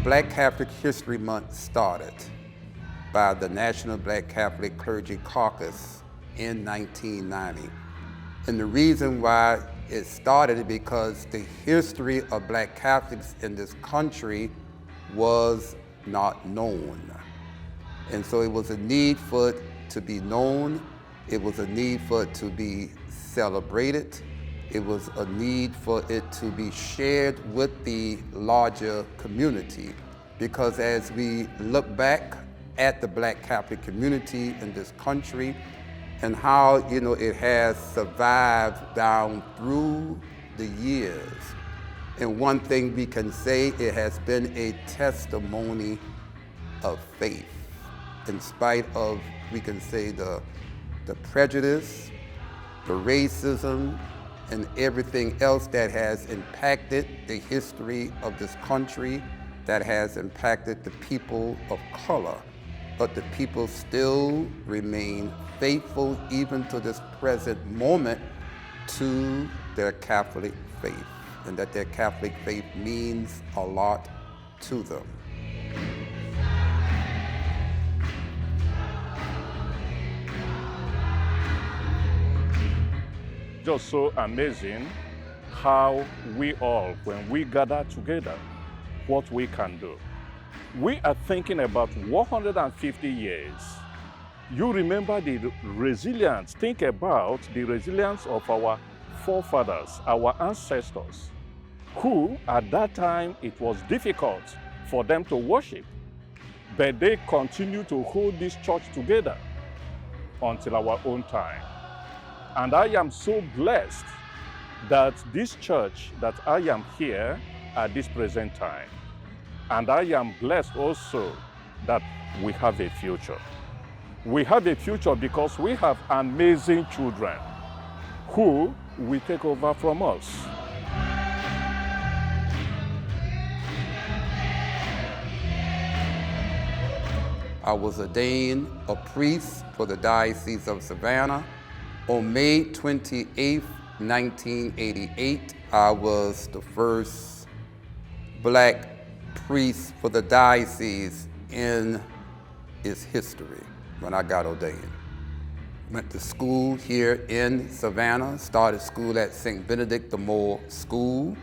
Black Catholic History Month started by the National Black Catholic Clergy Caucus in 1990. And the reason why it started is because the history of Black Catholics in this country was not known. And so it was a need for it to be known. It was a need for it to be celebrated. It was a need for it to be shared with the larger community. Because as we look back at the Black Catholic community in this country and how, it has survived down through the years. And one thing we can say, it has been a testimony of faith. In spite of, we can say, the prejudice, the racism, and everything else that has impacted the history of this country, that has impacted the people of color. But the people still remain faithful, even to this present moment, to their Catholic faith, and that their Catholic faith means a lot to them. Just so amazing how we all, when we gather together, what we can do. We are thinking about 150 years. You remember the resilience, think about the resilience of our forefathers, our ancestors, who at that time it was difficult for them to worship, but they continue to hold this church together until our own time. And I am so blessed that this church, that I am here at this present time. And I am blessed also that we have a future. We have a future because we have amazing children who will take over from us. I was ordained a priest for the Diocese of Savannah. On May 28, 1988, I was the first Black priest for the diocese in its history when I got ordained. Went to school here in Savannah, started school at St. Benedict the Moor School.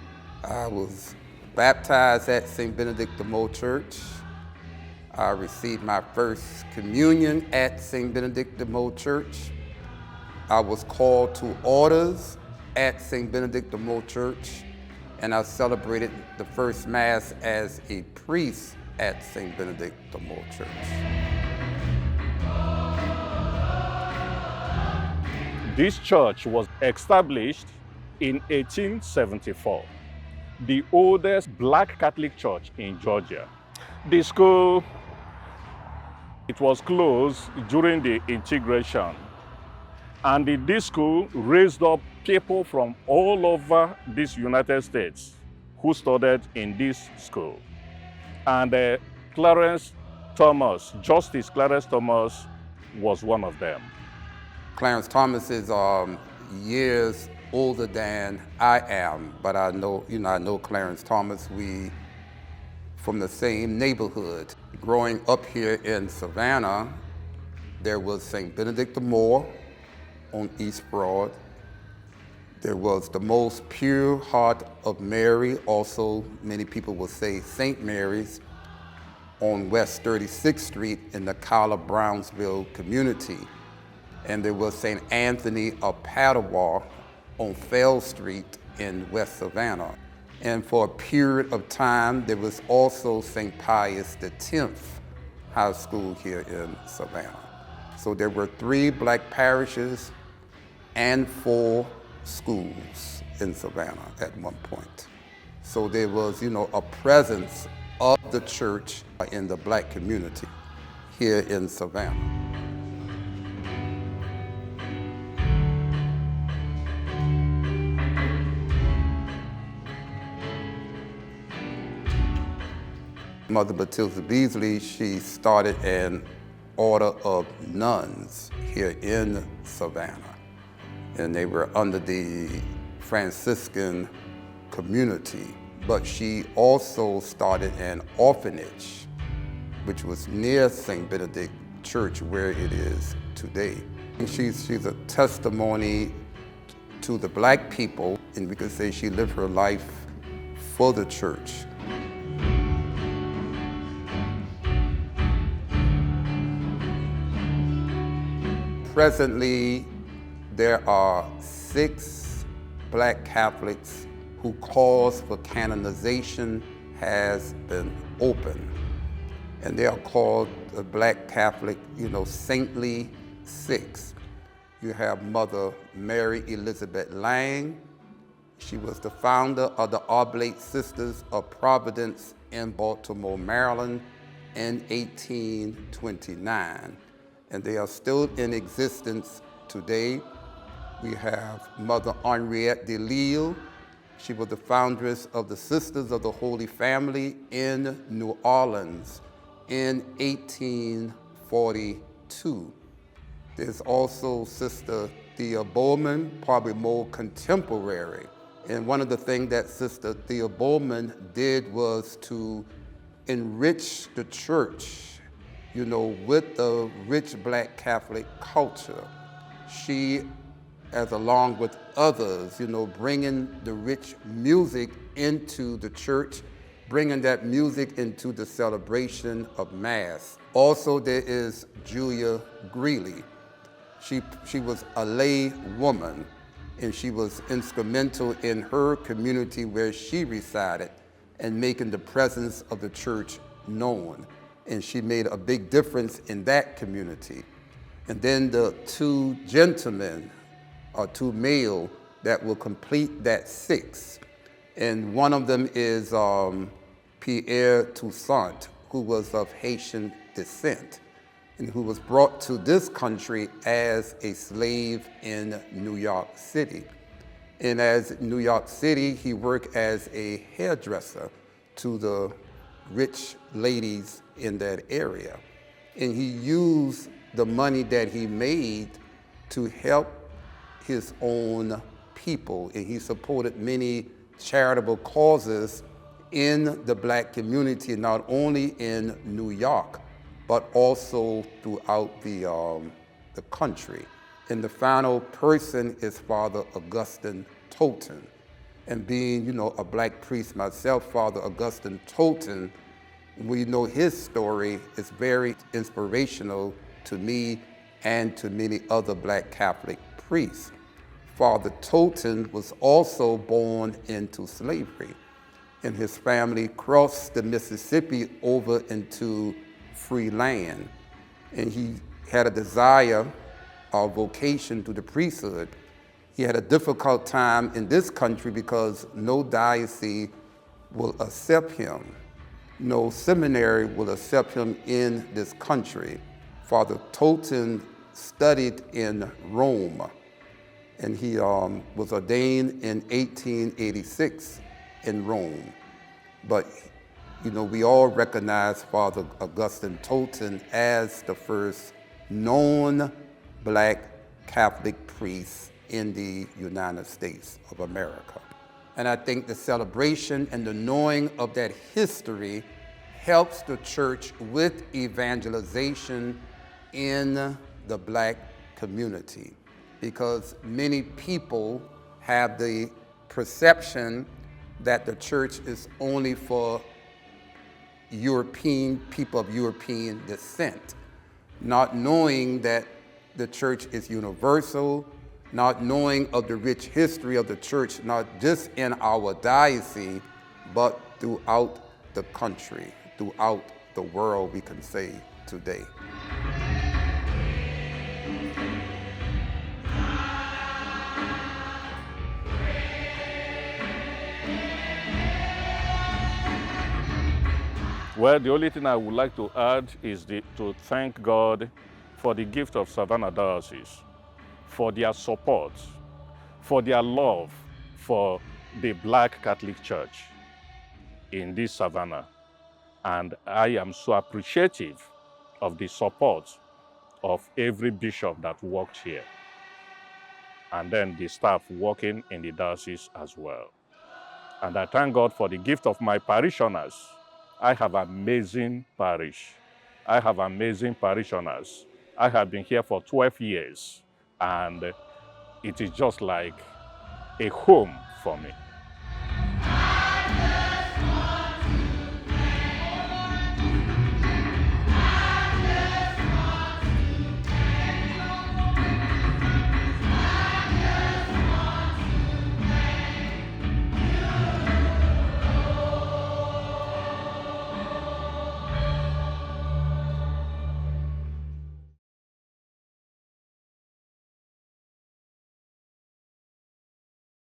I was baptized at St. Benedict the Moor Church. I received my first communion at St. Benedict the Moor Church. I was called to orders at St. Benedict the Moor Church, and I celebrated the first Mass as a priest at St. Benedict the Moor Church. This church was established in 1874, the oldest Black Catholic church in Georgia. The school, it was closed during the integration. And this school raised up people from all over these United States who studied in this school. And Justice Clarence Thomas was one of them. Clarence Thomas is years older than I am, but I know Clarence Thomas. We from the same neighborhood. Growing up here in Savannah, there was St. Benedict the Moor on East Broad. There was the Most Pure Heart of Mary, also many people will say St. Mary's, on West 36th Street in the Cala Brownsville community. And there was St. Anthony of Padua on Fell Street in West Savannah. And for a period of time, there was also St. Pius X High School here in Savannah. So there were 3 Black parishes and 4 schools in Savannah at one point. So there was, a presence of the church in the Black community here in Savannah. Mother Batilda Beasley, she started an order of nuns here in Savannah. And they were under the Franciscan community. but she also started an orphanage, which was near St. Benedict Church, where it is today. And she's a testimony to the Black people, and we could say she lived her life for the church. Presently, there are 6 Black Catholics whose cause for canonization has been open. And they are called the Black Catholic, saintly 6. You have Mother Mary Elizabeth Lang. She was the founder of the Oblate Sisters of Providence in Baltimore, Maryland in 1829. And they are still in existence today. We have Mother Henriette de Lille. She was the foundress of the Sisters of the Holy Family in New Orleans in 1842. There's also Sister Thea Bowman, probably more contemporary. And one of the things that Sister Thea Bowman did was to enrich the church, with the rich Black Catholic culture. She, as along with others, bringing the rich music into the church, bringing that music into the celebration of Mass. Also, there is Julia Greeley. She was a lay woman, and she was instrumental in her community where she resided and making the presence of the church known. And she made a big difference in that community. And then the 2 gentlemen, or 2 male, that will complete that 6. And one of them is Pierre Toussaint, who was of Haitian descent, and who was brought to this country as a slave in New York City. And as in New York City, he worked as a hairdresser to the rich ladies in that area. And he used the money that he made to help his own people. And he supported many charitable causes in the Black community, not only in New York, but also throughout the country. And the final person is Father Augustine Tolton. And being, a Black priest myself, Father Augustine Tolton, we know his story is very inspirational to me and to many other Black Catholic priests. Father Tolton was also born into slavery, and his family crossed the Mississippi over into free land. And he had a desire or vocation to the priesthood. He had a difficult time in this country because no diocese will accept him. No seminary will accept him in this country. Father Tolton studied in Rome, and he was ordained in 1886 in Rome. But, we all recognize Father Augustine Tolton as the first known Black Catholic priest in the United States of America. And I think the celebration and the knowing of that history helps the church with evangelization in the Black community, because many people have the perception that the church is only for European people of European descent, not knowing that the church is universal, not knowing of the rich history of the church, not just in our diocese, but throughout the country, throughout the world, we can say today. Well, the only thing I would like to add is to thank God for the gift of Savannah Diocese, for their support, for their love for the Black Catholic Church in this Savannah. And I am so appreciative of the support of every bishop that worked here, and then the staff working in the diocese as well. And I thank God for the gift of my parishioners. I have amazing parish. I have amazing parishioners. I have been here for 12 years, and it is just like a home for me.